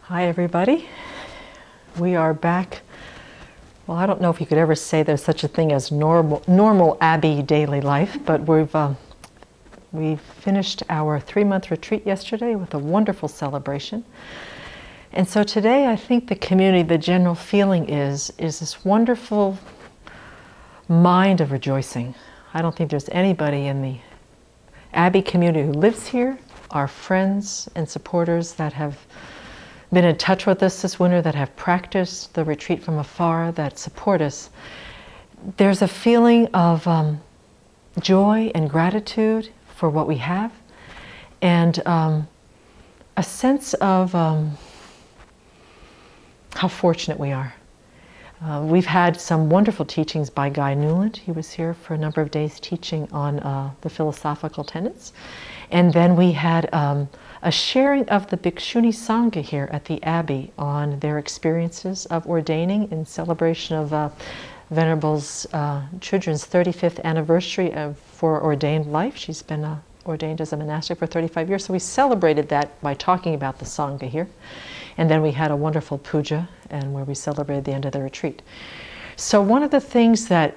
Hi everybody. We are back. Well, I don't know if you could ever say there's such a thing as normal Abbey daily life, but we finished our 3-month retreat yesterday with a wonderful celebration. And so today I think the community, the general feeling is this wonderful mind of rejoicing. I don't think there's anybody in the Abbey community who lives here, our friends and supporters that have been in touch with us this winter, that have practiced the retreat from afar, that support us. There's a feeling of joy and gratitude for what we have, and a sense of how fortunate we are. We've had some wonderful teachings by Guy Newland. He was here for a number of days teaching on the philosophical tenets. And then we had a sharing of the Bhikshuni Sangha here at the Abbey on their experiences of ordaining in celebration of Venerable Chudrin's 35th anniversary for ordained life. She's been ordained as a monastic for 35 years. So we celebrated that by talking about the Sangha here. And then we had a wonderful puja, and where we celebrated the end of the retreat. So one of the things that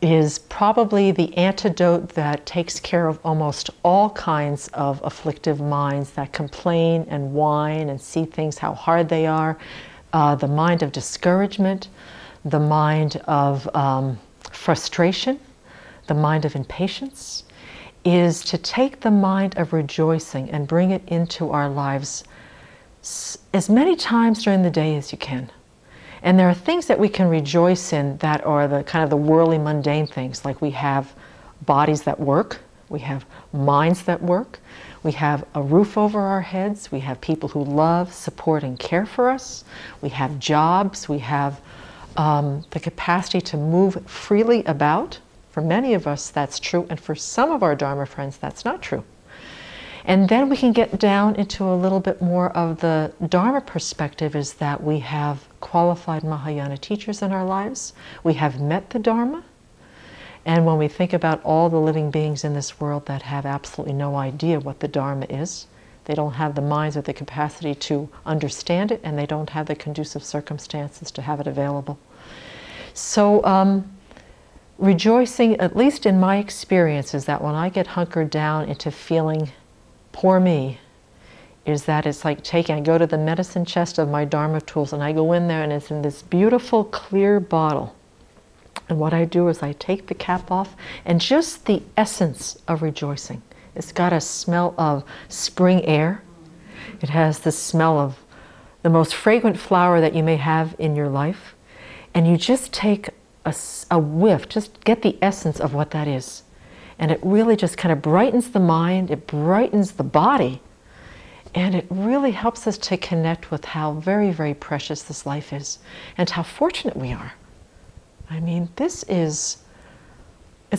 is probably the antidote that takes care of almost all kinds of afflictive minds that complain and whine and see things how hard they are, the mind of discouragement, the mind of frustration, the mind of impatience, is to take the mind of rejoicing and bring it into our lives as many times during the day as you can. And there are things that we can rejoice in that are the kind of the worldly, mundane things, like we have bodies that work, we have minds that work, we have a roof over our heads, we have people who love, support, and care for us, we have jobs, we have the capacity to move freely about. For many of us, that's true, and for some of our Dharma friends, that's not true. And then we can get down into a little bit more of the Dharma perspective, is that we have qualified Mahayana teachers in our lives. We have met the Dharma. And when we think about all the living beings in this world that have absolutely no idea what the Dharma is, they don't have the minds or the capacity to understand it, and they don't have the conducive circumstances to have it available. So rejoicing, at least in my experience, is that when I get hunkered down into feeling poor me, is that it's like I go to the medicine chest of my Dharma tools, and I go in there, and it's in this beautiful clear bottle. And what I do is I take the cap off, and just the essence of rejoicing. It's got a smell of spring air. It has the smell of the most fragrant flower that you may have in your life. And you just take a whiff, just get the essence of what that is. And it really just kind of brightens the mind, it brightens the body, and it really helps us to connect with how very, very precious this life is, and how fortunate we are. I mean, it's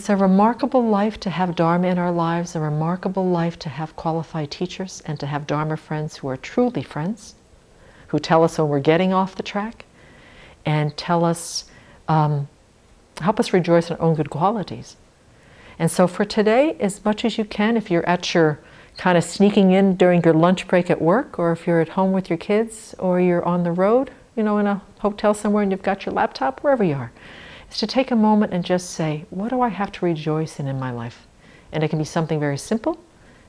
a remarkable life to have Dharma in our lives, a remarkable life to have qualified teachers, and to have Dharma friends who are truly friends, who tell us when we're getting off the track, and tell us, help us rejoice in our own good qualities. And so for today, as much as you can, if you're at your kind of sneaking in during your lunch break at work, or if you're at home with your kids, or you're on the road, in a hotel somewhere and you've got your laptop, wherever you are, is to take a moment and just say, what do I have to rejoice in my life? And it can be something very simple,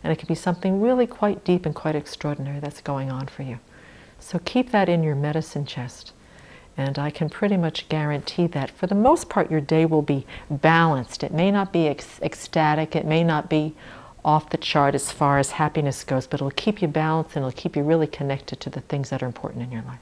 and it can be something really quite deep and quite extraordinary that's going on for you. So keep that in your medicine chest. And I can pretty much guarantee that for the most part your day will be balanced. It may not be ecstatic, it may not be off the chart as far as happiness goes, but it'll keep you balanced, and it'll keep you really connected to the things that are important in your life.